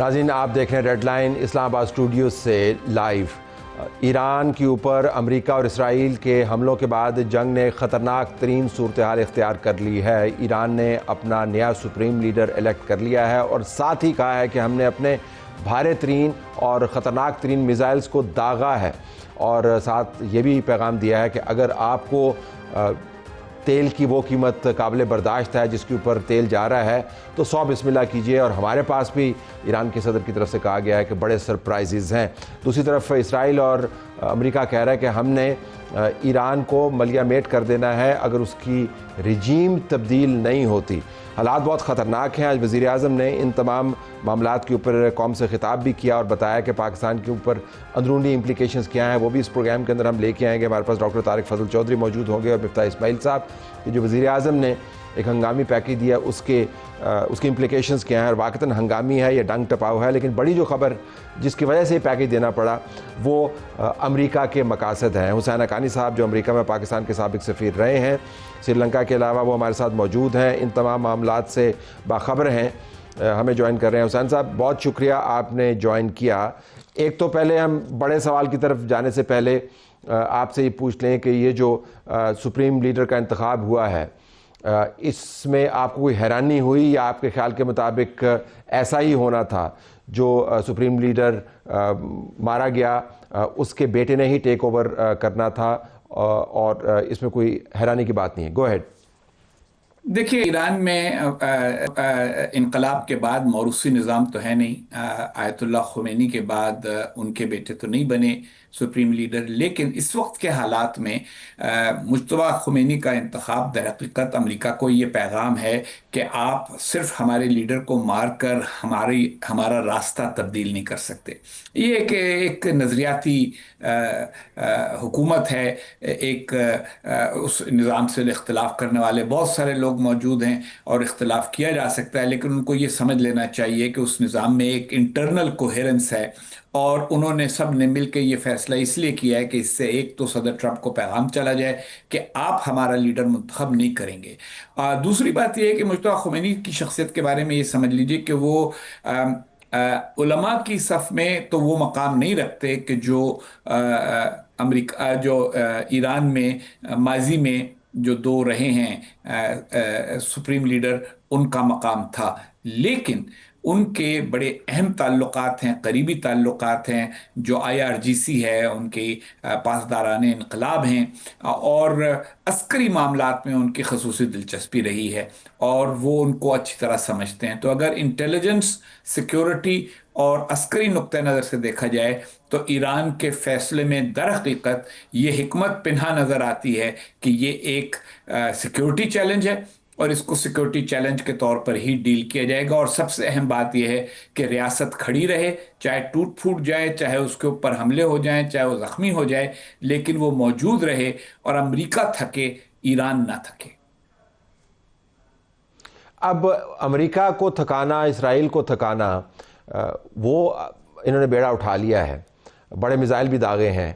ناظرین آپ دیکھ رہے ہیں ریڈ لائن اسلام آباد اسٹوڈیو سے لائیو۔ ایران کے اوپر امریکہ اور اسرائیل کے حملوں کے بعد جنگ نے خطرناک ترین صورتحال اختیار کر لی ہے۔ ایران نے اپنا نیا سپریم لیڈر الیکٹ کر لیا ہے اور ساتھ ہی کہا ہے کہ ہم نے اپنے بھاری ترین اور خطرناک ترین میزائلز کو داغا ہے، اور ساتھ یہ بھی پیغام دیا ہے کہ اگر آپ کو تیل کی وہ قیمت قابل برداشت ہے جس کے اوپر تیل جا رہا ہے تو 100 بسم اللہ کیجئے۔ اور ہمارے پاس بھی ایران کے صدر کی طرف سے کہا گیا ہے کہ بڑے سرپرائزز ہیں۔ دوسری طرف اسرائیل اور امریکہ کہہ رہا ہے کہ ہم نے ایران کو ملیہ میٹ کر دینا ہے اگر اس کی رجیم تبدیل نہیں ہوتی۔ حالات بہت خطرناک ہیں۔ آج وزیر اعظم نے ان تمام معاملات کے اوپر قوم سے خطاب بھی کیا اور بتایا کہ پاکستان کے اوپر اندرونی امپلیکیشنز کیا ہیں، وہ بھی اس پروگرام کے اندر ہم لے کے آئیں گے۔ ہمارے پاس ڈاکٹر طارق فضل چودھری موجود ہوں گے اور مفتاح اسماعیل صاحب، کہ جو وزیر اعظم نے ایک ہنگامی پیکیج دیا اس کے امپلیکیشنز کیا ہیں، اور واقعتاً ہنگامی ہے، یہ ڈنگ ٹپاؤ ہے، لیکن بڑی جو خبر جس کی وجہ سے یہ پیکیج دینا پڑا وہ امریکہ کے مقاصد ہیں۔ حسین حقانی صاحب جو امریکہ میں پاکستان کے سابق سفیر رہے ہیں، سری لنکا کے علاوہ وہ ہمارے ساتھ موجود ہیں، ان تمام معاملات سے باخبر ہیں، ہمیں جوائن کر رہے ہیں۔ حسین صاحب بہت شکریہ آپ نے جوائن کیا۔ ایک تو پہلے ہم بڑے سوال کی طرف جانے سے پہلے آپ سے یہ پوچھ لیں کہ یہ جو سپریم لیڈر کا انتخاب ہوا ہے، اس میں آپ کو کوئی حیرانی ہوئی یا آپ کے خیال کے مطابق ایسا ہی ہونا تھا؟ جو سپریم لیڈر مارا گیا اس کے بیٹے نے ہی ٹیک اوور کرنا تھا، اور اس میں کوئی حیرانی کی بات نہیں ہے۔ گو ہیڈ۔ دیکھیے، ایران میں انقلاب کے بعد موروثی نظام تو ہے نہیں۔ آیت اللہ خمینی کے بعد ان کے بیٹے تو نہیں بنے سپریم لیڈر، لیکن اس وقت کے حالات میں مجتبیٰ خمینی کا انتخاب در حقیقت امریکہ کو یہ پیغام ہے کہ آپ صرف ہمارے لیڈر کو مار کر ہمارا راستہ تبدیل نہیں کر سکتے۔ یہ ایک نظریاتی حکومت ہے، ایک اس نظام سے اختلاف کرنے والے بہت سارے لوگ موجود ہیں اور اختلاف کیا جا سکتا ہے، لیکن ان کو یہ سمجھ لینا چاہیے کہ اس نظام میں ایک انٹرنل کوہیرنس ہے، اور انہوں نے سب نے مل کے یہ فیصلہ اس لیے کیا ہے کہ اس سے ایک تو صدر ٹرمپ کو پیغام چلا جائے کہ آپ ہمارا لیڈر منتخب نہیں کریں گے۔ دوسری بات یہ ہے کہ مجتبیٰ خمینی کی شخصیت کے بارے میں یہ سمجھ لیجئے کہ وہ علماء کی صف میں تو وہ مقام نہیں رکھتے کہ جو ایران میں ماضی میں جو دو رہے ہیں سپریم لیڈر، ان کا مقام تھا، لیکن ان کے بڑے اہم تعلقات ہیں، قریبی تعلقات ہیں، جو IRGC ہے، ان کی پاسداران انقلاب ہیں، اور عسکری معاملات میں ان کی خصوصی دلچسپی رہی ہے، اور وہ ان کو اچھی طرح سمجھتے ہیں۔ تو اگر انٹیلیجنس، سیکیورٹی اور عسکری نقطہ نظر سے دیکھا جائے تو ایران کے فیصلے میں در حقیقت یہ حکمت پنہا نظر آتی ہے کہ یہ ایک سیکیورٹی چیلنج ہے، اور اس کو سیکیورٹی چیلنج کے طور پر ہی ڈیل کیا جائے گا۔ اور سب سے اہم بات یہ ہے کہ ریاست کھڑی رہے، چاہے ٹوٹ پھوٹ جائے، چاہے اس کے اوپر حملے ہو جائیں، چاہے وہ زخمی ہو جائے، لیکن وہ موجود رہے، اور امریکہ تھکے، ایران نہ تھکے۔ اب امریکہ کو تھکانا، اسرائیل کو تھکانا، وہ انہوں نے بیڑا اٹھا لیا ہے، بڑے میزائل بھی داغے ہیں۔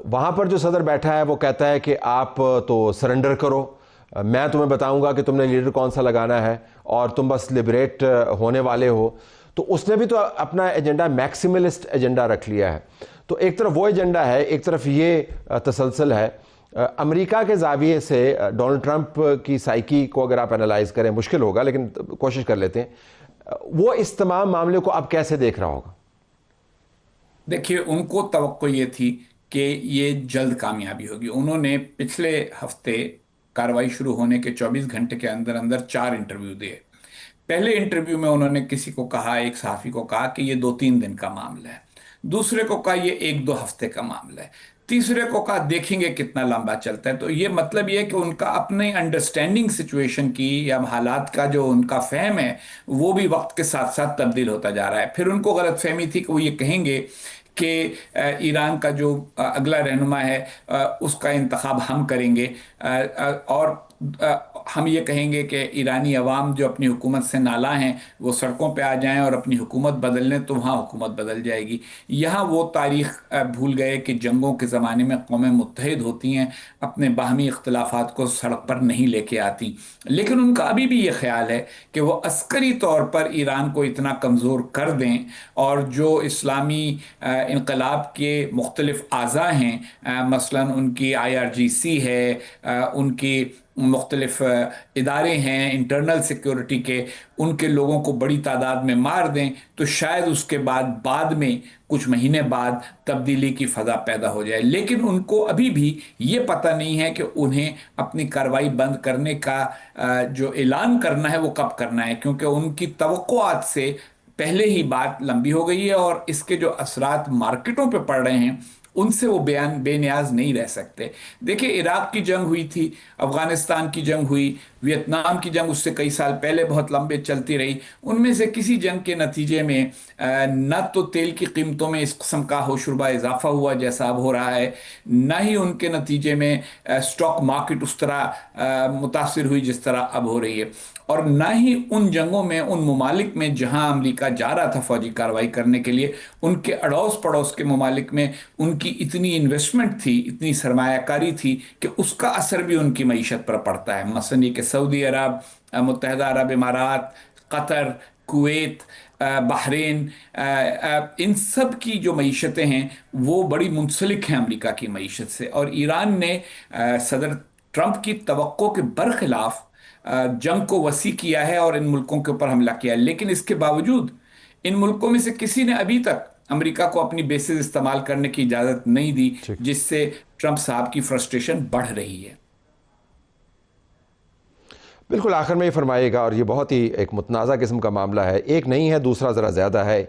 وہاں پر جو صدر بیٹھا ہے وہ کہتا ہے کہ آپ تو سرنڈر کرو، میں تمہیں بتاؤں گا کہ تم نے لیڈر کون سا لگانا ہے، اور تم بس لبریٹ ہونے والے ہو۔ تو اس نے بھی تو اپنا ایجنڈا، میکسیملسٹ ایجنڈا رکھ لیا ہے۔ تو ایک طرف وہ ایجنڈا ہے، ایک طرف یہ تسلسل ہے۔ امریکہ کے زاویے سے ڈونلڈ ٹرمپ کی سائیکی کو اگر آپ انالائز کریں، مشکل ہوگا لیکن کوشش کر لیتے ہیں، وہ اس تمام معاملے کو اب کیسے دیکھ رہا ہوگا؟ دیکھیے، ان کو توقع یہ تھی کہ یہ جلد کامیابی ہوگی۔ انہوں نے پچھلے ہفتے کارروائی شروع ہونے کے 24 گھنٹے کے اندر اندر 4 انٹرویو دیے۔ پہلے انٹرویو میں انہوں نے کسی کو کہا، ایک صحافی کو کہا کہ یہ 2-3 دن کا معاملہ ہے، دوسرے کو کہا یہ 1-2 ہفتے کا معاملہ ہے، تیسرے کو کہا دیکھیں گے کتنا لمبا چلتا ہے۔ تو یہ مطلب یہ ہے کہ ان کا اپنے انڈرسٹینڈنگ سچویشن کی یا حالات کا جو ان کا فہم ہے وہ بھی وقت کے ساتھ ساتھ تبدیل ہوتا جا رہا ہے۔ پھر ان کو غلط فہمی تھی کہ وہ یہ کہیں گے کہ ایران کا جو اگلا رہنما ہے اس کا انتخاب ہم کریں گے، ہم یہ کہیں گے کہ ایرانی عوام جو اپنی حکومت سے نالاں ہیں وہ سڑکوں پہ آ جائیں اور اپنی حکومت بدل لیں تو وہاں حکومت بدل جائے گی. یہاں وہ تاریخ بھول گئے کہ جنگوں کے زمانے میں قومیں متحد ہوتی ہیں، اپنے باہمی اختلافات کو سڑک پر نہیں لے کے آتی. لیکن ان کا ابھی بھی یہ خیال ہے کہ وہ عسکری طور پر ایران کو اتنا کمزور کر دیں، اور جو اسلامی انقلاب کے مختلف اعضاء ہیں، مثلا ان کی IRGC ہے، ان کی مختلف ادارے ہیں انٹرنل سیکیورٹی کے، ان کے لوگوں کو بڑی تعداد میں مار دیں تو شاید اس کے بعد میں کچھ مہینے بعد تبدیلی کی فضا پیدا ہو جائے. لیکن ان کو ابھی بھی یہ پتہ نہیں ہے کہ انہیں اپنی کارروائی بند کرنے کا جو اعلان کرنا ہے وہ کب کرنا ہے، کیونکہ ان کی توقعات سے پہلے ہی بات لمبی ہو گئی ہے، اور اس کے جو اثرات مارکیٹوں پہ پڑ رہے ہیں ان سے وہ بے نیاز نہیں رہ سکتے. دیکھیں، عراق کی جنگ ہوئی تھی، افغانستان کی جنگ ہوئی، ویتنام کی جنگ اس سے کئی سال پہلے بہت لمبے چلتی رہی. ان میں سے کسی جنگ کے نتیجے میں نہ تو تیل کی قیمتوں میں اس قسم کا ہوشربا اضافہ ہوا جیسا اب ہو رہا ہے، نہ ہی ان کے نتیجے میں سٹاک مارکیٹ اس طرح متاثر ہوئی جس طرح اب ہو رہی ہے، اور نہ ہی ان جنگوں میں ان ممالک میں جہاں امریکہ جا رہا تھا فوجی کارروائی کرنے کے لیے، ان کے اڑوس پڑوس کے ممالک میں ان کی اتنی انویسٹمنٹ تھی، اتنی سرمایہ کاری تھی کہ اس کا اثر بھی ان کی معیشت پر پڑتا ہے. مثلا یہ کہ سعودی عرب، متحدہ عرب امارات، قطر، کویت، بحرین، ان سب کی جو معیشتیں ہیں وہ بڑی منسلک ہیں امریکہ کی معیشت سے. اور ایران نے صدر ٹرمپ کی توقع کے برخلاف جنگ کو وسیع کیا ہے اور ان ملکوں کے اوپر حملہ کیا ہے. لیکن اس کے باوجود ان ملکوں میں سے کسی نے ابھی تک امریکہ کو اپنی بیسز استعمال کرنے کی اجازت نہیں دی، ٹھیک. جس سے ٹرمپ صاحب کی فرسٹریشن بڑھ رہی ہے. بالکل آخر میں یہ فرمائیے گا، اور یہ بہت ہی ایک متنازع قسم کا معاملہ ہے، ایک نہیں ہے دوسرا ذرا زیادہ ہے،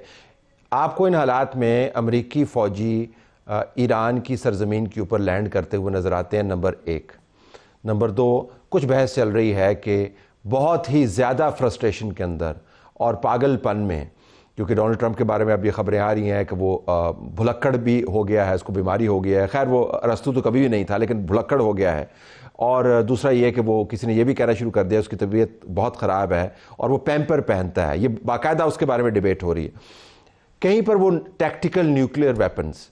آپ کو ان حالات میں امریکی فوجی ایران کی سرزمین کے اوپر لینڈ کرتے ہوئے نظر آتے ہیں؟ نمبر ایک. نمبر دو، کچھ بحث چل رہی ہے کہ بہت ہی زیادہ فرسٹریشن کے اندر اور پاگل پن میں، کیونکہ ڈونلڈ ٹرمپ کے بارے میں اب یہ خبریں آ رہی ہیں کہ وہ بھلکڑ بھی ہو گیا ہے، اس کو بیماری ہو گیا ہے. خیر وہ ارسطو تو کبھی بھی نہیں تھا، لیکن بھلکڑ ہو گیا ہے. اور دوسرا یہ کہ وہ کسی نے یہ بھی کہنا شروع کر دیا اس کی طبیعت بہت خراب ہے اور وہ پیمپر پہنتا ہے. یہ باقاعدہ اس کے بارے میں ڈیبیٹ ہو رہی ہے. کہیں پر وہ ٹیکٹیکل نیوکلیئر ویپنز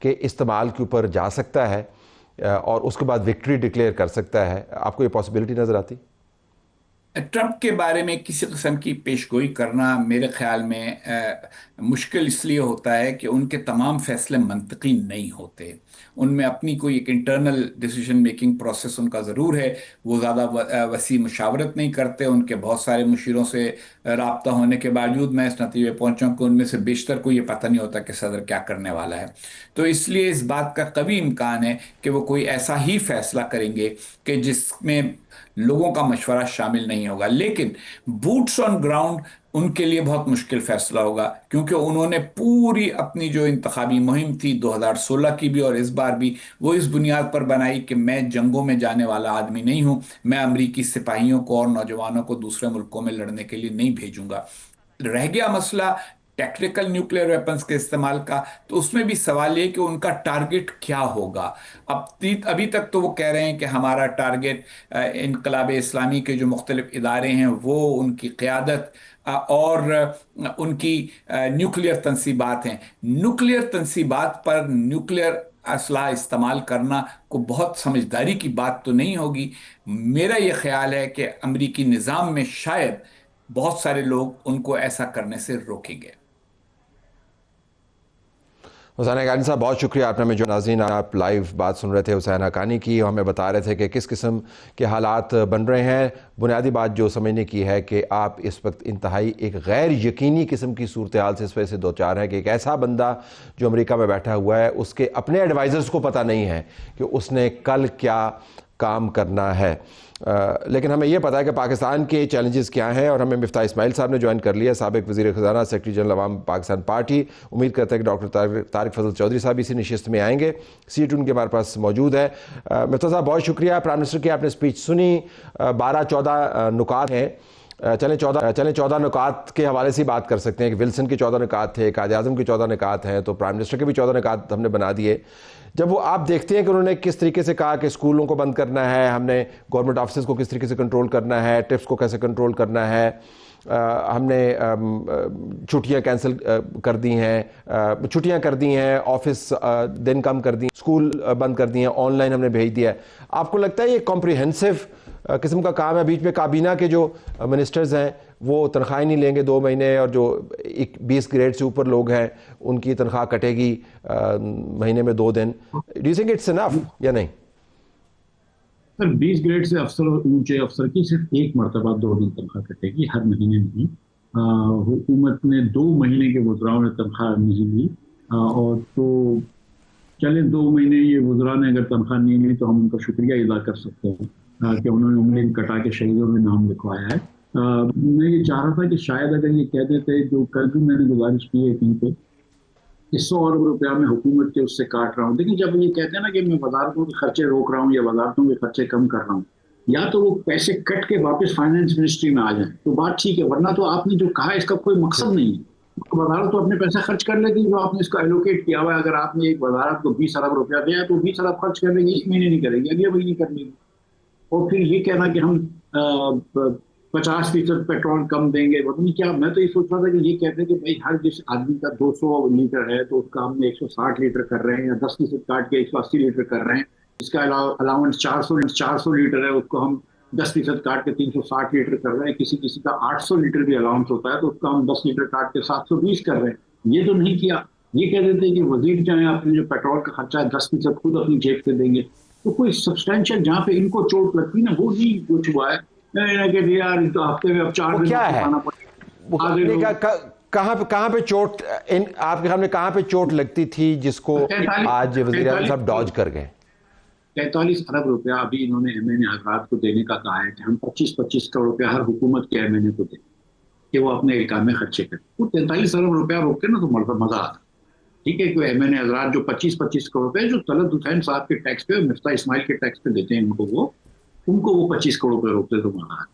کے استعمال کے اوپر جا سکتا ہے اور اس کے بعد وکٹری ڈکلیئر کر سکتا ہے. آپ کو یہ پاسبلٹی نظر آتی؟ ٹرمپ کے بارے میں کسی قسم کی پیشگوئی کرنا میرے خیال میں مشکل اس لیے ہوتا ہے کہ ان کے تمام فیصلے منطقی نہیں ہوتے. ان میں اپنی کوئی ایک internal decision making process in کا ضرور ہے، وہ زیادہ وسیع مشاورت نہیں کرتے. ان کے بہت سارے مشیروں سے رابطہ ہونے کے باوجود میں اس نتیجے پہنچا کہ ان میں سے بیشتر کو یہ پتہ نہیں ہوتا کہ صدر کیا کرنے والا ہے. تو اس لیے اس بات کا قوی امکان ہے کہ وہ کوئی ایسا ہی فیصلہ کریں گے کہ جس میں لوگوں کا مشورہ شامل نہیں ہوگا. لیکن بوٹس آن گراؤنڈ ان کے لیے بہت مشکل فیصلہ ہوگا، کیونکہ انہوں نے پوری اپنی جو انتخابی مہم تھی 2016 کی بھی اور اس بار بھی، وہ اس بنیاد پر بنائی کہ میں جنگوں میں جانے والا آدمی نہیں ہوں، میں امریکی سپاہیوں کو اور نوجوانوں کو دوسرے ملکوں میں لڑنے کے لیے نہیں بھیجوں گا. رہ گیا مسئلہ ٹیکٹیکل نیوکلیئر ویپنز کے استعمال کا، تو اس میں بھی سوال یہ کہ ان کا ٹارگٹ کیا ہوگا. ابھی تک تو وہ کہہ رہے ہیں کہ ہمارا ٹارگٹ انقلاب اسلامی کے جو مختلف ادارے ہیں وہ ان کی قیادت اور ان کی نیوکلیئر تنصیبات ہیں. نیوکلیئر تنصیبات پر نیوکلیئر اسلحہ استعمال کرنا کو بہت سمجھداری کی بات تو نہیں ہوگی. میرا یہ خیال ہے کہ امریکی نظام میں شاید بہت سارے لوگ ان کو ایسا کرنے سے روکیں گے. حسین حقانی صاحب بہت شکریہ. آپ نے ہمیں جو ناظرین آپ لائیو بات سن رہے تھے حسین حقانی کی، ہمیں بتا رہے تھے کہ کس قسم کے حالات بن رہے ہیں. بنیادی بات جو سمجھنے کی ہے کہ آپ اس وقت انتہائی ایک غیر یقینی قسم کی صورتحال سے اس وجہ سے دوچار ہے کہ ایک ایسا بندہ جو امریکہ میں بیٹھا ہوا ہے اس کے اپنے ایڈوائزرز کو پتہ نہیں ہے کہ اس نے کل کیا کام کرنا ہے. لیکن ہمیں یہ پتا ہے کہ پاکستان کے چیلنجز کیا ہیں، اور ہمیں مفتاح اسماعیل صاحب نے جوائن کر لیا، سابق وزیر خزانہ، سیکرٹری جنرل عوام پاکستان پارٹی. امید کرتے ہیں کہ ڈاکٹر طارق فضل چودھری صاحب اسی نشست میں آئیں گے. سیٹ ان کے ہمارے پاس موجود ہے. مفتاح صاحب بہت شکریہ. پرائم منسٹر کی آپ نے اسپیچ سنی، 12-14 نکات ہیں چلیں 14 نکات کے حوالے سے بات کر سکتے ہیں کہ ولسن کے 14 نکات تھے، قائد اعظم کے 14 نکات ہیں، تو پرائم منسٹر کے بھی 14 نکات ہم نے بنا دیے. جب وہ آپ دیکھتے ہیں کہ انہوں نے کس طریقے سے کہا کہ اسکولوں کو بند کرنا ہے، ہم نے گورنمنٹ آفسز کو کس طریقے سے کنٹرول کرنا ہے، ٹپس کو کیسے کنٹرول کرنا ہے، ہم نے چھٹیاں کینسل کر دی ہیں، چھٹیاں کر دی ہیں، آفس دن کم کر دی، اسکول بند کر دی ہیں، آن لائن ہم نے بھیج دیا ہے. آپ کو لگتا ہے یہ کمپریہنسو قسم کا کام ہے؟ بیچ میں کابینہ کے جو منسٹرز ہیں وہ تنخواہیں نہیں لیں گے 2 مہینے، اور جو 20 گریڈ سے اوپر لوگ ہیں ان کی تنخواہ کٹے گی مہینے میں 2 دن. ڈو یو تھنک اٹس انف یا نہیں؟ سر 20 گریڈ سے افسر، اونچے افسر کی صرف 1 مرتبہ 2 دن تنخواہ کٹے گی، ہر مہینے نہیں. حکومت نے 2 مہینے کے وزراؤں نے تنخواہ نہیں لی، اور تو چلیں 2 مہینے یہ وزراء نے اگر تنخواہ نہیں لی تو ہم ان کا شکریہ ادا کر سکتے ہیں کہ انہوں نے انگلی کٹا کے شہیدوں میں نام لکھوایا ہے. میں یہ چاہ رہا تھا کہ شاید اگر یہ کہہ دیتے، جو کل بھی میں نے گزارش کی ہے کہیں پہ کہ 100 ارب روپیہ میں حکومت کے اس سے کاٹ رہا ہوں. دیکھیں جب یہ کہتے ہیں نا کہ میں وزارتوں کے خرچے روک رہا ہوں یا وزارتوں کے خرچے کم کر رہا ہوں، یا تو وہ پیسے کٹ کے واپس فائنانس منسٹری میں آ جائیں تو بات ٹھیک ہے، ورنہ تو آپ نے جو کہا اس کا کوئی مقصد نہیں ہے. وزارت تو اپنے پیسے خرچ کر لیتی جو آپ نے اس کا ایلوکیٹ کیا ہوا ہے. اگر آپ نے ایک وزارت کو 20 ارب روپیہ دیا تو 20 ارب خرچ کر لیں گے، اس مہینے نہیں کریں گے، اگلے مہینے کر لیں گے. اور پھر یہ کہنا کہ ہم 50% پیٹرول کم دیں گے، پتہ نہیں کیا. میں تو یہ سوچ رہا تھا کہ یہ کہتے ہیں کہ بھائی ہر جس آدمی کا 200 لیٹر ہے تو اس کا ہم 160 لیٹر کر رہے ہیں، یا 10% کاٹ کے 180 لیٹر کر رہے ہیں. اس کا الاؤنس 400 لیٹر ہے، اس کو ہم 10% کاٹ کے 360 لیٹر کر رہے ہیں. کسی کا 800 لیٹر بھی الاؤنس ہوتا ہے تو اس کا ہم 10 لیٹر کاٹ کے 720 کر رہے ہیں. یہ تو نہیں کیا. یہ کہہ دیتے ہیں کہ وزیر جو ہیں اپنے جو پیٹرول کا خرچہ ہے 10% خود اپنی جیب سے دیں گے. تو کوئی سبسٹینشیل جہاں پہ ان کو چوٹ لگتی نا وہ نہیں کچھ ہوا ہے. یار ہفتے میں اب 4 دن کھانا پڑے. کہاں پہ چوٹ آپ کے سامنے کہاں پہ چوٹ لگتی تھی جس کو آج وزیر اعظم صاحب ڈاج کر گئے؟ 43 ارب روپیہ ابھی انہوں نے ایم این اے حضرات کو دینے کا کہا ہے کہ ہم 25 کروڑ روپیہ ہر حکومت کے ایم این اے کو دیں کہ وہ اپنے احکام میں خرچے کریں. وہ 43 ارب روپیہ روکتے نا تو مزہ آتا. ٹھیک ہے کہ ایم این اے حضرات جو 25 کروڑ روپے جو طلعت حسین صاحب کے ٹیکس پہ، مفتاح اسماعیل کے ٹیکس پہ دیتے ہیں ان کو وہ 25 کروڑ روپے روکتے تو مزہ آتا.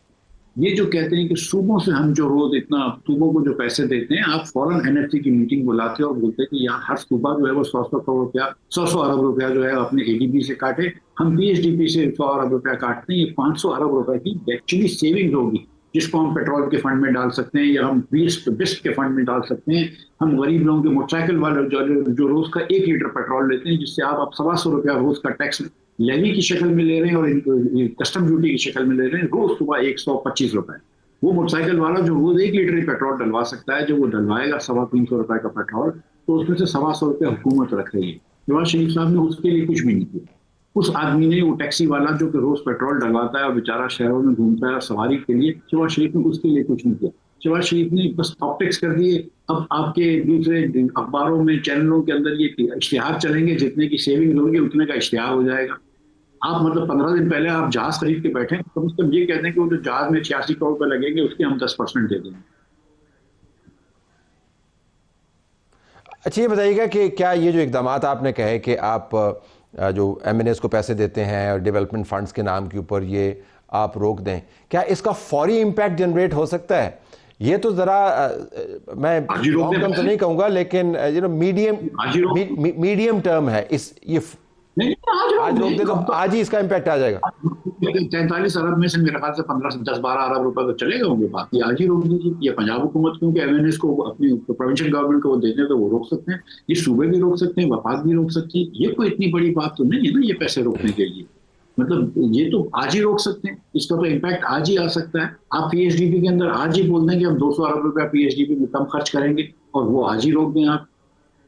یہ جو کہتے ہیں کہ صوبوں سے ہم جو روز اتنا صوبوں کو جو پیسے دیتے ہیں، آپ فوراً این ایف سی کی میٹنگ بلاتے اور بولتے کہ یہاں ہر صوبہ جو ہے وہ 100 کروڑ روپیہ 100 ارب روپیہ جو ہے اپنے اے ڈی بی سے کاٹے. ہم پی ایچ ڈی پی سے 100 ارب روپیہ کاٹتے ہیں. یہ 500 ارب روپے کی ایکچولی سیونگ ہوگی جس کو ہم پیٹرول کے فنڈ میں ڈال سکتے ہیں، یا ہم بسٹ کے فنڈ میں ڈال سکتے ہیں. ہم غریب لوگوں کے موٹر سائیکل والے جو روز کا 1 لیٹر پیٹرول لیتے ہیں، جس سے آپ 125 روپیہ روز کا ٹیکس لیوی کی شکل میں لے رہے ہیں اور کسٹم ڈیوٹی کی شکل میں لے رہے ہیں، روز صبح 125 روپے. وہ موٹر سائیکل والا جو روز 1 لیٹر پیٹرول ڈلوا سکتا ہے، جو وہ ڈلوائے گا 350 روپے کا پیٹرول، تو اس میں سے 125 روپے حکومت رکھ رہی ہے. نواز شریف صاحب نے اس کے لیے کچھ بھی نہیں کیا. اس آدمی نے، وہ ٹیکسی والا جو کہ روز پیٹرول ڈلواتا ہے اور بیچارہ شہروں میں گھومتا ہے سواری کے لیے، شہباز شریف نے اس کے لیے کچھ نہیں کیا. شہباز شریف نے بس آپٹکس کر دیے. اب آپ کے دوسرے اخباروں میں، چینلوں کے اندر یہ اشتہار چلیں گے، جتنے کی سیونگ ہوگی اتنے کا اشتہار ہو جائے گا. آپ مطلب 15 دن پہلے آپ جہاز خرید کے بیٹھے، کم سے کم یہ کہتے ہیں کہ وہ جو جہاز میں 86 کروڑ روپے لگیں گے اس کے ہم 10% دے دیں گے. اچھا یہ بتائیے گا کہ کیا یہ جو اقدامات آپ نے کہے کہ آپ جو ایم این ایز کو پیسے دیتے ہیں اور ڈیولپمنٹ فنڈز کے نام کے اوپر یہ آپ روک دیں، کیا اس کا فوری امپیکٹ جنریٹ ہو سکتا ہے؟ یہ تو ذرا میں لانگ ٹرم تو نہیں کہوں گا، لیکن میڈیم ٹرم ہے. یہ آج روک دے تو آج ہی اس کا امپیکٹ آ جائے گا. 43 ارب میں سے میرے خیال سے 10-12 ارب روپے تو چلے گا ہوں گے، باقی آج ہی روک دیجیے. یہ پنجاب حکومت کیونکہ ایم این ایس کو اپنی پروونشل گورنمنٹ کو وہ دیتے ہیں تو وہ روک سکتے ہیں. یہ صوبے بھی روک سکتے ہیں، وفاق بھی روک سکتی ہے. یہ کوئی اتنی بڑی بات تو نہیں ہے نا یہ پیسے روکنے کے لیے. مطلب یہ تو آج ہی روک سکتے ہیں، اس کا تو امپیکٹ آج ہی آ سکتا ہے. آپ پی ایچ ڈی پی کے اندر آج ہی بول دیں کہ ہم 200 ارب روپیہ پی ایچ ڈی پی میں کم خرچ کریں گے اور وہ آج ہی روک دیں آپ.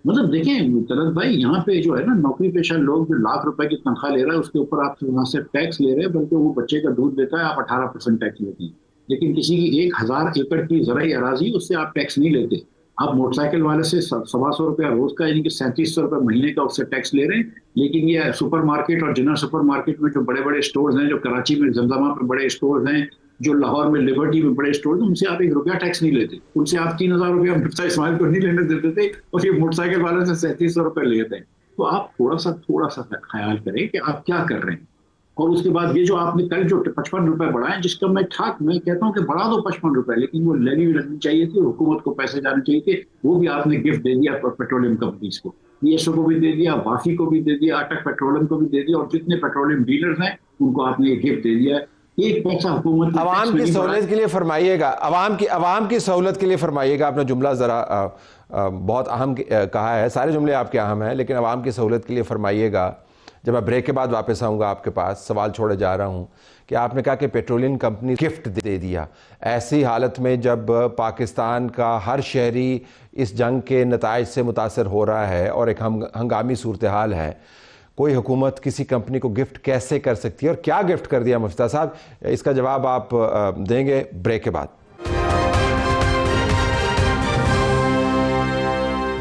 مطلب دیکھیں طلعت بھائی، یہاں پہ جو ہے نا نوکری پیشہ لوگ جو لاکھ روپے کی تنخواہ لے رہا ہے اس کے اوپر آپ نہ صرف ٹیکس لے رہے ہیں بلکہ وہ بچے کا دودھ دیتا ہے آپ 18% ٹیکس لیتے ہیں. لیکن کسی کی 1000 ایکڑ کی زرعی اراضی اس سے آپ ٹیکس نہیں لیتے. آپ موٹر سائیکل والے سے 125 روپیہ روز کا یعنی کہ 3700 روپے مہینے کا اس سے ٹیکس لے رہے ہیں. لیکن یہ سپر مارکیٹ اور جنرل سپر مارکیٹ میں جو بڑے بڑے اسٹورز ہیں، جو کراچی میں زمزمہ پہ بڑے اسٹورز ہیں، جو لاہور میں لبرٹی میں بڑے اسٹورز ہیں، ان سے آپ 1 روپیہ ٹیکس نہیں لیتے. ان سے آپ 3000 روپیہ مفتاح اسماعیل کو نہیں لینے دیتے تھے اور یہ موٹر سائیکل والے سے 3700 روپے لیتے ہیں. تو آپ تھوڑا سا خیال کریں کہ آپ کیا کر رہے ہیں. اور اس کے بعد یہ جو آپ نے کل جو 55 روپے بڑھائے جس کا میں کہتا ہوں کہ بڑھا دو 55 روپے، لیکن وہ لیوی لگنی چاہیے تھی، حکومت کو پیسے جانے چاہیے تھے، وہ بھی آپ نے گفٹ دے دیا پیٹرولیم کمپنیز کو، PSO کو بھی دے دیا، وافی کو بھی دے دیا، اٹک پیٹرولیم کو بھی دے دیا، اور جتنے پیٹرولیم ڈیلرز ہیں ان کو آپ نے یہ گفٹ دے دیا ہے. ایک پیسہ حکومت عوام کی سہولت کے لیے فرمائیے گا، عوام کی سہولت کے لیے فرمائیے گا. آپ نے جملہ ذرا بہت اہم کہا ہے، سارے جملے آپ کے اہم ہیں، لیکن عوام کی سہولت کے لیے فرمائیے گا. جب میں بریک کے بعد واپس آؤں گا آپ کے پاس، سوال چھوڑے جا رہا ہوں کہ آپ نے کہا کہ پیٹرولیم کمپنی گفٹ دے دیا. ایسی حالت میں جب پاکستان کا ہر شہری اس جنگ کے نتائج سے متاثر ہو رہا ہے اور ایک ہنگامی صورتحال ہے، کوئی حکومت کسی کمپنی کو گفٹ کیسے کر سکتی ہے اور کیا گفٹ کر دیا مفتیٰ صاحب؟ اس کا جواب آپ دیں گے بریک کے بعد.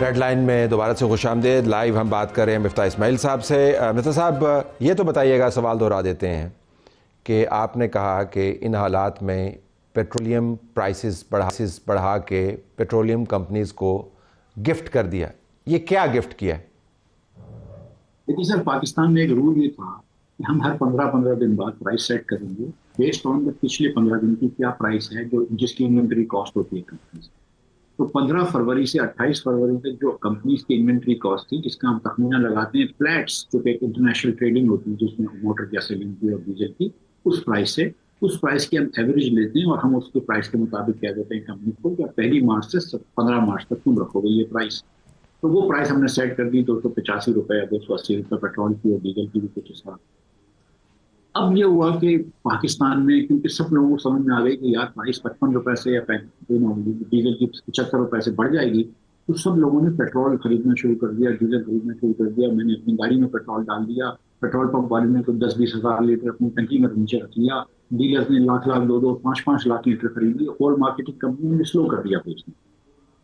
ریڈ لائن میں دوبارہ سے خوش آمدید. لائیو ہم بات کر رہے ہیں مفتاح اسماعیل صاحب سے. مفتاح صاحب یہ تو بتائیے گا، سوال دہرا دیتے ہیں کہ آپ نے کہا کہ ان حالات میں پیٹرولیم پرائسز بڑھا کے پیٹرولیم کمپنیز کو گفٹ کر دیا، یہ کیا گفٹ کیا ہے؟ دیکھیے سر، پاکستان میں ایک رول یہ تھا کہ ہم ہر 15 دن بعد پرائس سیٹ کریں گے بیسڈ آن پچھلے 15 دن کی کیا پرائس ہے جس کی انوینٹری کاسٹ ہوتی ہے کمپنیز. تو 15 فروری سے 28 فروری تک جو کمپنیز کی انوینٹری کاسٹ تھی، جس کا ہم تخمینہ لگاتے ہیں فلیٹس جو کہ انٹرنیشنل ٹریڈنگ ہوتی ہے جس میں موٹر گیسولین کی اور ڈیزل کی، اس پرائس کی ہم ایوریج لیتے ہیں اور ہم اس کے پرائس کے مطابق کہہ دیتے ہیں کمپنی کو کہ 1 مارچ سے 15 مارچ تک تم رکھو گے یہ پرائس. تو وہ پرائس ہم نے سیٹ کر دی 285 روپے یا 280 روپے پیٹرول کی اور ڈیزل کی بھی کچھ حساب. اب یہ ہوا کہ پاکستان میں کیونکہ سب لوگوں کو سمجھ میں آ گئی کہ یار پرائس 55 روپے سے یا ڈیزل کی 75 روپے سے بڑھ جائے گی، تو سب لوگوں نے پیٹرول خریدنا شروع کر دیا، ڈیزل خریدنا شروع کر دیا. میں نے اپنی گاڑی میں پیٹرول ڈال دیا، پیٹرول پمپ والے نے تو 10-20 ہزار لیٹر اپنی ٹنکی میں نیچے رکھ لیا، ڈیلرز نے لاکھ 2-5 لاکھ لیٹر خرید لی، ہول مارکیٹنگ کمپنی نے سلو کر دیا بیچنا.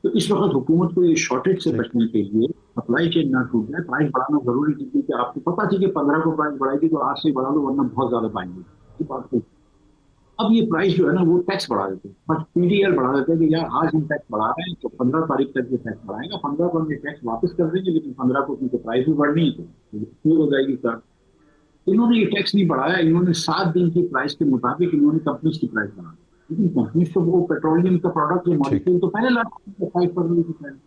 تو اس وقت حکومت کو یہ شارٹیج سے بچنے کے لیے سپلائی چین نہ ٹوٹ جائے، پرائس بڑھانا ضروری تھی، کیونکہ آپ کو پتا تھی کہ 15 کو پرائس بڑھائے گی تو آج سے بڑھا دو ورنہ بہت زیادہ پائیں گے. یہ بات نہیں. اب یہ پرائس جو ہے نا وہ ٹیکس بڑھا دیتے ہیں، بس PDL بڑھا دیتے ہیں کہ یار آج ہم ٹیکس بڑھا رہے ہیں تو 15 تاریخ تک یہ ٹیکس بڑھائے گا، 15 کو ہم یہ ٹیکس واپس کر دیں گے، لیکن 15 کو کیونکہ پرائس بھی بڑھنی ہے تو کیوں ہو جائے گی سر. انہوں نے یہ ٹیکس نہیں بڑھایا، انہوں نے 7 دن کی پرائس کے مطابق انہوں نے کمپنیز کی پرائس بڑھا دی. لیکن کمپنیز تو وہ پیٹرولیم کا پروڈکٹ جو مالیکول تو پہلے لاکھ 5 فروری سے پہلے.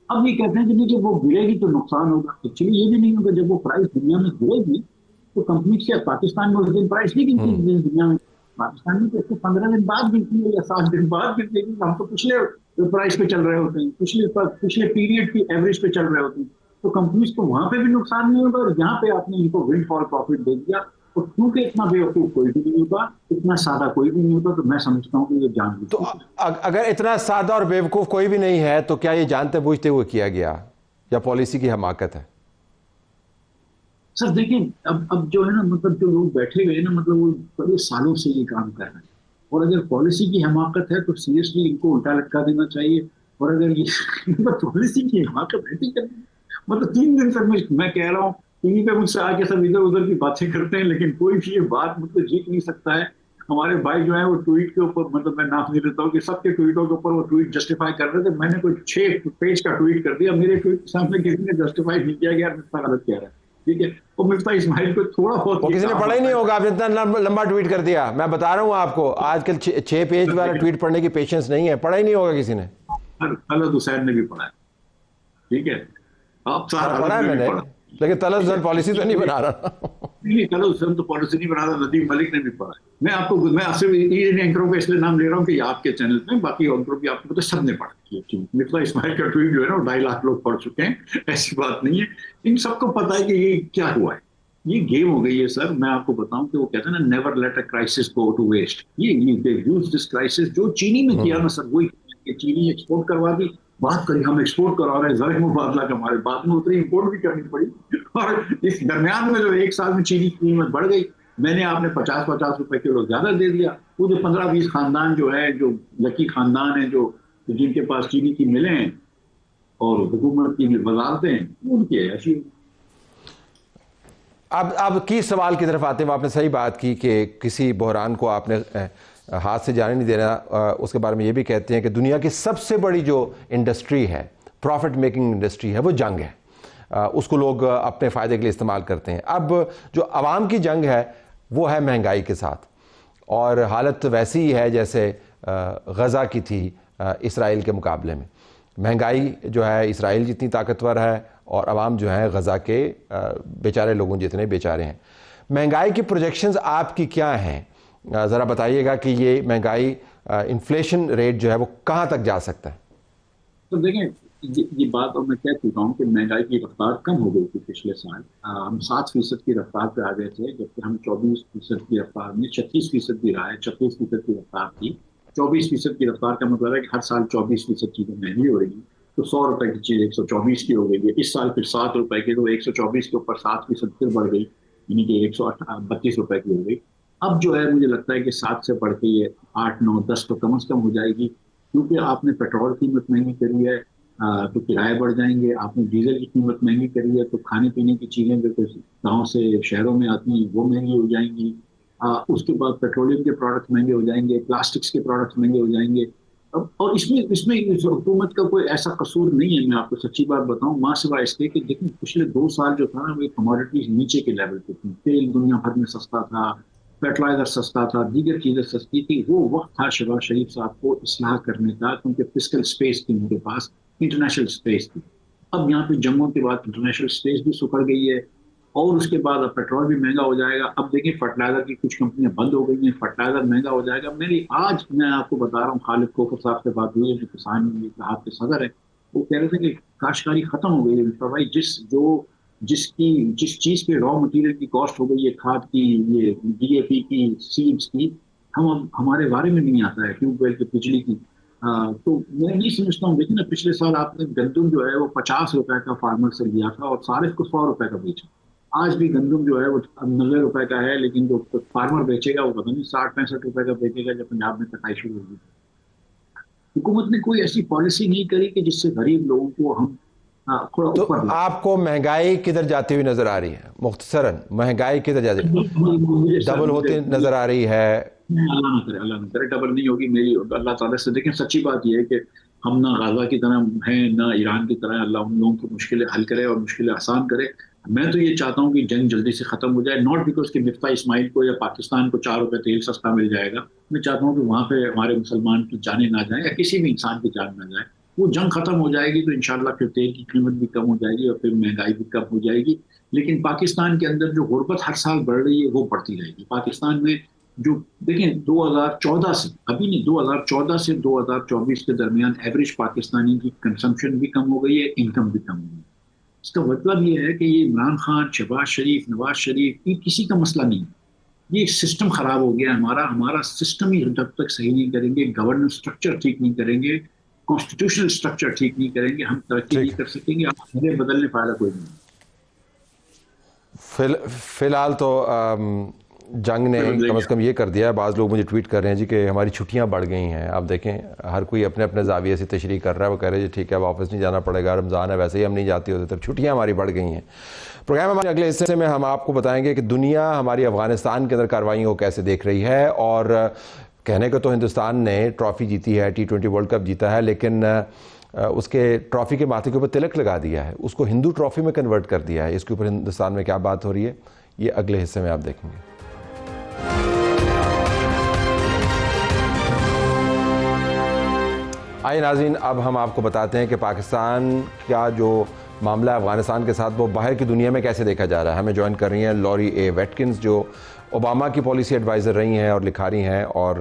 اب یہ کہتے ہیں کہ نہیں جب وہ گرے گی تو نقصان ہوگا. ایکچولی یہ بھی نہیں ہوگا، جب وہ پرائس دنیا میں گرے گی تو کمپنی سے پاکستان میں اس دن پرائس نہیں گرتی دنیا میں، پاکستان میں تو اس کو 15 دن بعد گرتی ہے یا 7 دن بعد گرتی ہے. ہم تو پچھلے پرائس پہ چل رہے ہوتے ہیں، پچھلے پیریڈ کی ایوریج پہ چل رہے ہوتے ہیں. تو کمپنیز کو وہاں پہ بھی نقصان نہیں ہوگا، اور یہاں پہ آپ نے ان کو ونڈ فال پروفٹ دے دیا. اور کیونکہ اتنا بیوقوف کوئی بھی نہیں ہوتا، اتنا سادہ کوئی بھی نہیں ہوتا، تو میں سمجھتا ہوں کہ یہ جان بوجھ. تو اگر اتنا سادہ اور بیوقوف کوئی بھی نہیں ہے تو کیا یہ جانتے بوجھتے ہوئے کیا گیا یا پالیسی کی حماقت ہے؟ سر دیکھیں، اب جو ہے نا مطلب جو لوگ بیٹھے ہوئے نا مطلب وہ بڑے سالوں سے یہ کام کر رہے ہیں، اور اگر پالیسی کی حماقت ہے تو سیریسلی ان کو الٹا لٹکا دینا چاہیے. اور اگر یہ پالیسی کی حماقت ہے مطلب 3 دن سے میں کہہ رہا ہوں ٹی وی پہ مجھ سے آ کے سب ادھر ادھر کی باتیں کرتے ہیں، لیکن کوئی بھی یہ بات مطلب جیت نہیں سکتا ہے. ہمارے بھائی جو ہیں وہ ٹویٹ کے اوپر مطلب میں نام نہیں لیتا ہوں کہ سب کے ٹویٹوں کے اوپر وہ ٹویٹ جسٹیفائی کر رہے تھے. میں نے کوئی 6 پیج کا ٹویٹ کر دیا، میرے ٹویٹ کے سامنے کسی نے جسٹیفائی نہیں کیا کہ یار مفتاح غلط کہہ رہا ہے. ٹھیک ہے، اور مفتاح اسماعیل کو تھوڑا بہت کسی نے پڑھا ہی نہیں ہوگا، آپ اتنا لمبا ٹویٹ کر دیا. میں بتا رہا ہوں آپ کو، آج کل 6 پیج والا ٹویٹ پڑھنے کی پیشنس نہیں ہے، پڑھا ہی نہیں ہوگا کسی نے. طلعت حسین نے بھی پڑھا ہے. ٹھیک ہے، آپ پڑھا ہے میں نے، لیکن طلعت حسین پالیسی تو نہیں بنا رہا. نہیں، طلعت حسین تو پالیسی نہیں بنا رہا، ندیم ملک نے بھی پڑھا ہے. میں آپ کو صرف اینکروں کا اس لیے نام لے رہا ہوں کہ یہ آپ کے چینل پہ، باقی اینکروں کی آپ کو تو سب نے پڑھا ہے. مفتاح اسماعیل کا ٹویٹ جو ہے نا وہ 2.5 لاکھ لوگ پڑھ چکے ہیں. ایسی بات نہیں ہے، ان سب کو پتا ہے کہ یہ کیا ہوا ہے. یہ گیم ہو گئی ہے سر. میں آپ کو بتاؤں کہ وہ کہتے ہیں نا never let a crisis go to waste. یہ یوز دس کرائسس جو چینی میں کیا نا سر، وہی چینی ایکسپورٹ کروا دی. بات کری ہم ایکسپورٹ کروا رہے ہیں، زر مبادلہ کا ہمارے بعد میں اتری امپورٹ بھی کرنی پڑی. اور اس درمیان میں جو 1 سال میں چینی کی قیمت بڑھ گئی، میں نے آپ نے 50 روپے کلو زیادہ دے دیا. وہ جو 15-20 خاندان جو ہے، جو لکی خاندان ہیں، جو جن کے پاس چینی کی ملیں ہیں اور حکومت کی وزارتیں ہیں، ان کی ایسی. اب کی سوال کی طرف آتے ہیں. آپ نے صحیح بات کی کہ کسی بحران کو آپ نے ہاتھ سے جانے نہیں دینا. اس کے بارے میں یہ بھی کہتے ہیں کہ دنیا کی سب سے بڑی جو انڈسٹری ہے، پروفٹ میکنگ انڈسٹری ہے، وہ جنگ ہے. اس کو لوگ اپنے فائدے کے لیے استعمال کرتے ہیں. اب جو عوام کی جنگ ہے وہ ہے مہنگائی کے ساتھ، اور حالت ویسی ہی ہے جیسے غزہ کی تھی اسرائیل کے مقابلے میں. مہنگائی جو ہے اسرائیل جتنی طاقتور ہے اور عوام جو ہیں غزہ کے بیچارے لوگوں جتنے بیچارے ہیں. مہنگائی کی پروجیکشنز آپ کی کیا ہیں؟ ذرا بتائیے گا کہ یہ مہنگائی انفلیشن ریٹ جو ہے وہ کہاں تک جا سکتا ہے؟ تو دیکھیں یہ بات اور میں کہہ چکا ہوں کہ مہنگائی کی رفتار کم ہو گئی تھی پچھلے سال. ہم 7% کی رفتار پہ آ گئے تھے، جبکہ ہم 24% کی رفتار میں 36% بھی رہا ہے. 36% کی رفتار تھی. 24% کی رفتار کا مطلب ہے کہ ہر سال 24% چیزیں مہنگی ہو رہی ہیں. تو 100 روپے کی چیز 124 کی ہو گئی ہے. اس سال پھر 7 روپے کی، تو 124 کے اوپر 7% پھر بڑھ گئی، یعنی کہ 132 روپے کی ہو گئی. اب جو ہے مجھے لگتا ہے کہ 7 سے بڑھ کے یہ 8 9 10 تو کم از کم ہو جائے گی، کیونکہ آپ نے پیٹرول کی قیمت مہنگی کری ہے تو کرائے بڑھ جائیں گے. آپ نے ڈیزل کی قیمت مہنگی کری ہے تو کھانے پینے کی چیزیں جو گاؤں سے شہروں میں آتی ہیں وہ مہنگی ہو جائیں گی. اس کے بعد پیٹرولیم کے پروڈکٹ مہنگے ہو جائیں گے، پلاسٹکس کے پروڈکٹ مہنگے ہو جائیں گے. اور اس میں حکومت کا کوئی ایسا قصور نہیں ہے. میں آپ کو سچی بات بتاؤں، ماں سوائے اس کے کہ دیکھیں پچھلے 2 سال جو تھا نا وہ کموڈیٹیز نیچے کے لیول پہ تھی. تیل دنیا بھر میں سستا تھا، فرٹیلائزر سستا تھا، دیگر چیزیں سستی تھی. وہ وقت تھا شہباز شریف صاحب کو اصلاح کرنے کا، کیونکہ فسکل اسپیس تھی ان کے پاس، انٹرنیشنل اسپیس تھی. اب یہاں پہ جنگوں کے بعد انٹرنیشنل اسپیس بھی سکڑ گئی ہے، اور اس کے بعد اب پیٹرول بھی مہنگا ہو جائے گا. اب دیکھیں فرٹیلائزر کی کچھ کمپنیاں بند ہو گئی ہیں، فرٹیلائزر مہنگا ہو جائے گا. آج میں آپ کو بتا رہا ہوں، خالد کوکر صاحب سے بات ہوئی ہے جو کسان اتحاد کے صدر ہیں، وہ کہہ رہے تھے کہ کاشتکاری ختم ہو گئی ہے. بھائی جس چیز کے را مٹیریل کی کاسٹ ہو گئی ہے، کھاد کی، یہ ڈی اے پی کی، سیڈز کی، ہمارے بارے میں نہیں آتا ہے، ٹیوب ویل کی، بجلی کی. تو میں نہیں سمجھتا ہوں. دیکھیں نا پچھلے سال آپ نے گندم جو ہے وہ 50 روپے کا فارمر سے لیا تھا اور سارے کو 100 روپے کا بیچا. آج بھی گندم جو ہے وہ 90 روپے کا ہے، لیکن جو فارمر بیچے گا وہ پتہ نہیں 60-65 روپے کا بیچے گا جب پنجاب میں کٹائی شروع ہوگی. حکومت نے کوئی ایسی پالیسی نہیں کری کہ جس سے غریب لوگوں کو ہم تھوڑا تو اوپر لائیں. آپ کو مہنگائی کدھر جاتی ہوئی نظر آ رہی ہے؟ مختصراً مہنگائی کدھر جاتی ہے؟ ڈبل ہوتی نظر آ رہی ہے؟ اللہ نہ کرے ڈبل نہیں ہوگی. میری اللہ تعالیٰ سے دیکھیں، سچی بات یہ ہے کہ ہم نہ غزہ کی طرح ہیں نہ ایران کی طرح. اللہ ان لوگوں کی مشکلیں حل کرے اور مشکلیں آسان کرے. میں تو یہ چاہتا ہوں کہ جنگ جلدی سے ختم ہو جائے، ناٹ بیکاز کہ مفتاح اسماعیل کو یا پاکستان کو 4 روپے تیل سستا مل جائے گا. میں چاہتا ہوں کہ وہاں پہ ہمارے مسلمان کی جانیں نہ جائیں یا کسی بھی انسان کی جان نہ جائے. وہ جنگ ختم ہو جائے گی تو انشاءاللہ پھر تیل کی قیمت بھی کم ہو جائے گی اور پھر مہنگائی بھی کم ہو جائے گی. لیکن پاکستان کے اندر جو غربت ہر سال بڑھ رہی ہے وہ بڑھتی رہے گی. پاکستان میں جو دیکھیں 2014 سے ابھی نہیں، 2014 سے 2024 کے درمیان ایوریج پاکستانی کی کنزمپشن بھی کم ہو گئی ہے، انکم بھی کم ہو گئی ہے. اس کا مطلب یہ ہے کہ یہ عمران خان، شہباز شریف، نواز شریف، یہ کسی کا مسئلہ نہیں ہے. یہ سسٹم خراب ہو گیا ہمارا سسٹم ہی جب تک صحیح نہیں کریں گے، گورننس اسٹرکچر ٹھیک نہیں کریں گے، کانسٹیٹیوشنل اسٹرکچر ٹھیک نہیں کریں گے، ہم ترقی نہیں کر سکیں گے. آپ ہمیں بدلنے فائدہ کوئی نہیں. فی الحال تو جنگ نے کم از کم یہ کر دیا ہے. بعض لوگ مجھے ٹویٹ کر رہے ہیں جی کہ ہماری چھٹیاں بڑھ گئی ہیں. آپ دیکھیں ہر کوئی اپنے اپنے زاویے سے تشریح کر رہا ہے. وہ کہہ رہے ہیں جی ٹھیک ہے اب واپس نہیں جانا پڑے گا، رمضان ہے ویسے ہی ہم نہیں جاتے ہوتے، تب چھٹیاں ہماری بڑھ گئی ہیں. پروگرام ہمارے اگلے حصے میں ہم آپ کو بتائیں گے کہ دنیا ہماری افغانستان کے اندر کارروائیوں کو کیسے دیکھ رہی ہے. اور کہنے کو تو ہندوستان نے ٹرافی جیتی ہے، T20 ورلڈ کپ جیتا ہے، لیکن اس کے ٹرافی کے ماتھے کے اوپر تلک لگا دیا ہے، اس کو ہندو ٹرافی میں کنورٹ کر دیا ہے. اس کے اوپر ہندوستان میں کیا بات ہو رہی ہے یہ اگلے حصے میں آپ دیکھیں گے. آئیے ناظرین، اب ہم آپ کو بتاتے ہیں کہ پاکستان کا جو معاملہ ہے افغانستان کے ساتھ وہ باہر کی دنیا میں کیسے دیکھا جا رہا ہے. ہمیں جوائن کر رہی ہیں لوری اے ویٹکنز، جو اوباما کی پالیسی ایڈوائزر رہی ہیں اور لکھاری ہیں، اور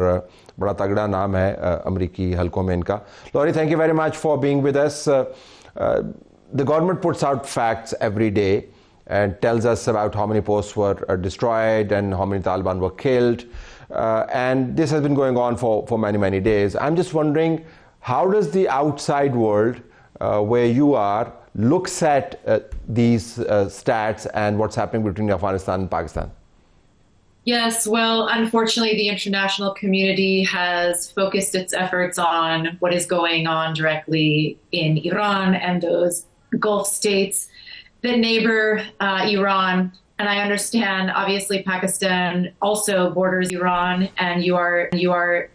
بڑا تگڑا نام ہے امریکی حلقوں میں ان کا. Laurie, thank you very much for being with us. The government puts out facts every day and tells us about how many posts were destroyed and how many Taliban were killed. And this has been going on for many days. I'm just wondering, how does the outside world, where you are, looks at these stats and what's happening between Afghanistan and Pakistan? Yes, well, unfortunately, the international community has focused its efforts on what is going on directly in Iran and those Gulf states that neighbor Iran. And I understand, obviously, Pakistan also borders Iran, and you are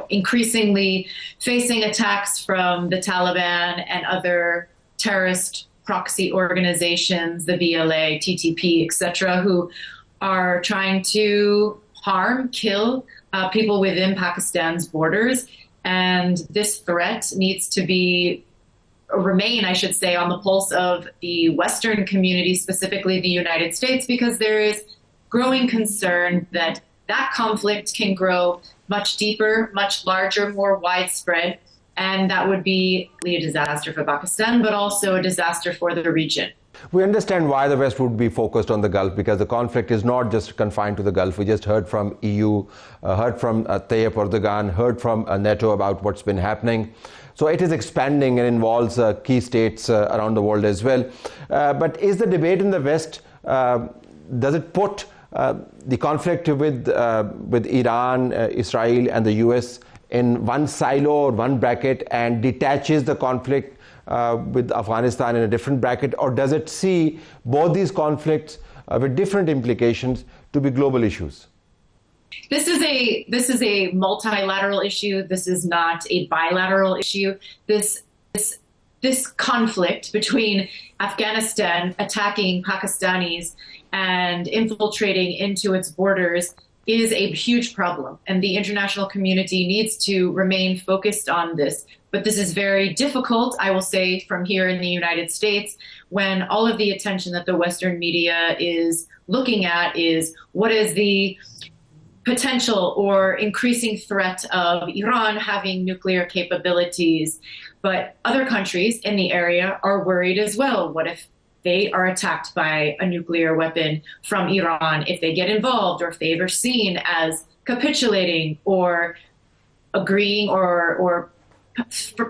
increasingly facing attacks from the Taliban and other terrorist proxy organizations, the BLA, TTP, etc., who are trying to harm, kill people within Pakistan's borders. And this threat needs to remain, I should say, on the pulse of the Western community, specifically the United States, because there is growing concern that conflict can grow much deeper, much larger, more widespread, and that would be a disaster for Pakistan, but also a disaster for the region. We understand why the West would be focused on the Gulf, because the conflict is not just confined to the Gulf. We just heard from EU, heard from Tayyip Erdogan, heard from NATO about what's been happening. So it is expanding and involves key states around the world as well. But is the debate in the West, does it put the conflict with Iran, Israel and the US in one silo or one bracket and detaches the conflict with Afghanistan in a different bracket, or does it see both these conflicts with different implications to be global issues? This is a multilateral issue. This is not a bilateral issue. This conflict between Afghanistan attacking Pakistanis and infiltrating into its borders is a huge problem, and the international community needs to remain focused on this. But this is very difficult, I will say, from here in the United States, when all of the attention that the Western media is looking at is what is the potential or increasing threat of Iran having nuclear capabilities. But other countries in the area are worried as well. What if they are attacked by a nuclear weapon from Iran, if they get involved, or if they are seen as capitulating or agreeing, or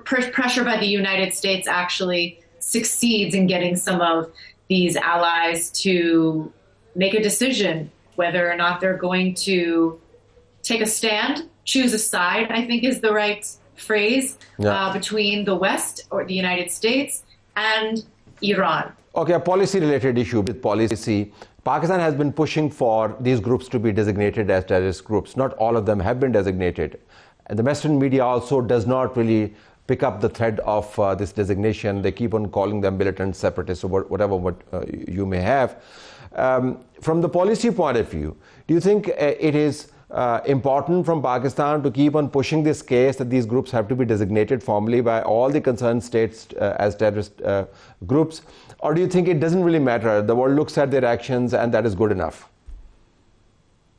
pressure by the United States actually succeeds in getting some of these allies to make a decision whether or not they're going to take a stand, choose a side, I think is the right phrase, between the West or the United States and Iran. Okay, a policy-related issue with policy. Pakistan has been pushing for these groups to be designated as terrorist groups. Not all of them have been designated. And the Western media also does not really pick up the thread of this designation. They keep on calling them militant separatists or whatever you may have. From the policy point of view, do you think it is important from Pakistan to keep on pushing this case that these groups have to be designated formally by all the concerned states as terrorist groups? Or do you think it doesn't really matter? The world looks at their actions and that is good enough?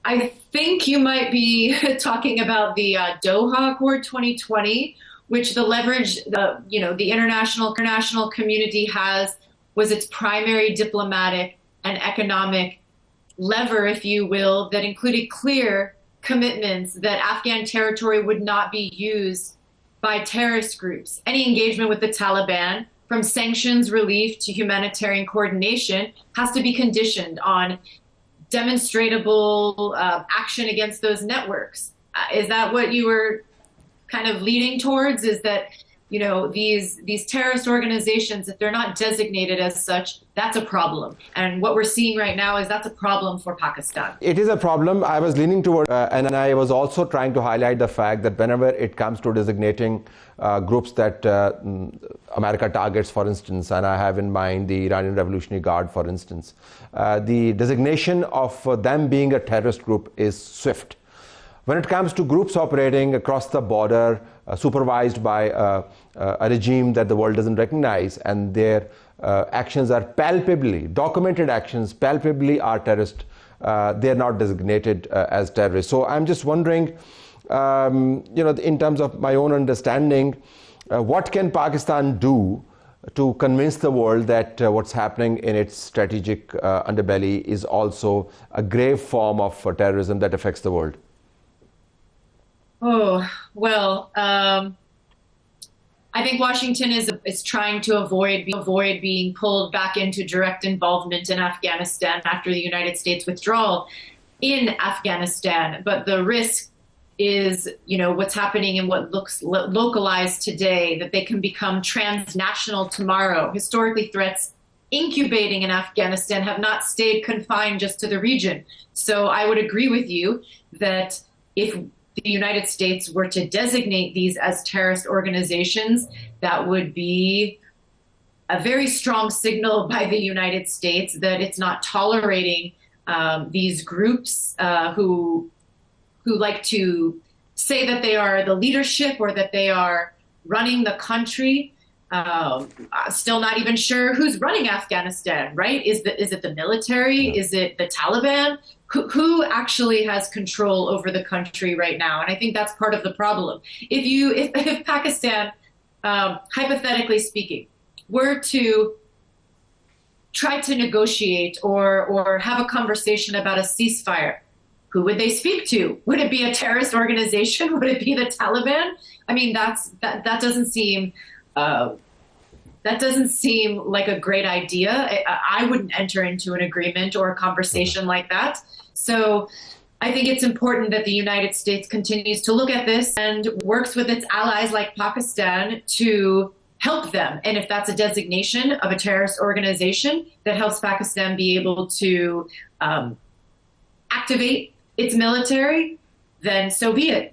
I think you might be talking about the Doha Accord 2020, which the leverage the international community was its primary diplomatic and economic lever, if you will, that included clear commitments that Afghan territory would not be used by terrorist groups. Any engagement with the Taliban, from sanctions relief to humanitarian coordination, has to be conditioned on demonstrable action against those networks. Is that what you were kind of leading towards? Is that, these terrorist organizations, if they're not designated as such, that's a problem. And what we're seeing right now is that's a problem for Pakistan. It is a problem. I was leaning toward, and I was also trying to highlight the fact that whenever it comes to designating groups that America targets, for instance, and I have in mind the Iranian Revolutionary Guard, for instance, the designation of them being a terrorist group is swift. When it comes to groups operating across the border, supervised by a regime that the world doesn't recognize, and their actions are palpably, documented actions palpably are terrorist, they're not designated as terrorists. So I'm just wondering, in terms of my own understanding, what can Pakistan do to convince the world that what's happening in its strategic underbelly is also a grave form of terrorism that affects the world? Oh, well, I think Washington is trying to avoid being pulled back into direct involvement in Afghanistan after the United States withdrawal in Afghanistan. But the risk is, what's happening and what looks localized today, that they can become transnational tomorrow. Historically, threats incubating in Afghanistan have not stayed confined just to the region. So I would agree with you that if the United States were to designate these as terrorist organizations, that would be a very strong signal by the United States that it's not tolerating these groups who like to say that they are the leadership or that they are running the country. Still not even sure who's running Afghanistan, right? Is it the military? Yeah. Is it the Taliban? Who actually has control over the country right now? And I think that's part of the problem. If Pakistan, hypothetically speaking, were to try to negotiate or have a conversation about a ceasefire, who would they speak to? Would it be a terrorist organization? Would it be the Taliban? I mean, that doesn't seem like a great idea. I wouldn't enter into an agreement or a conversation like that. So I think it's important that the United States continues to look at this and works with its allies like Pakistan to help them. And if that's a designation of a terrorist organization that helps Pakistan be able to activate its military, then so be it.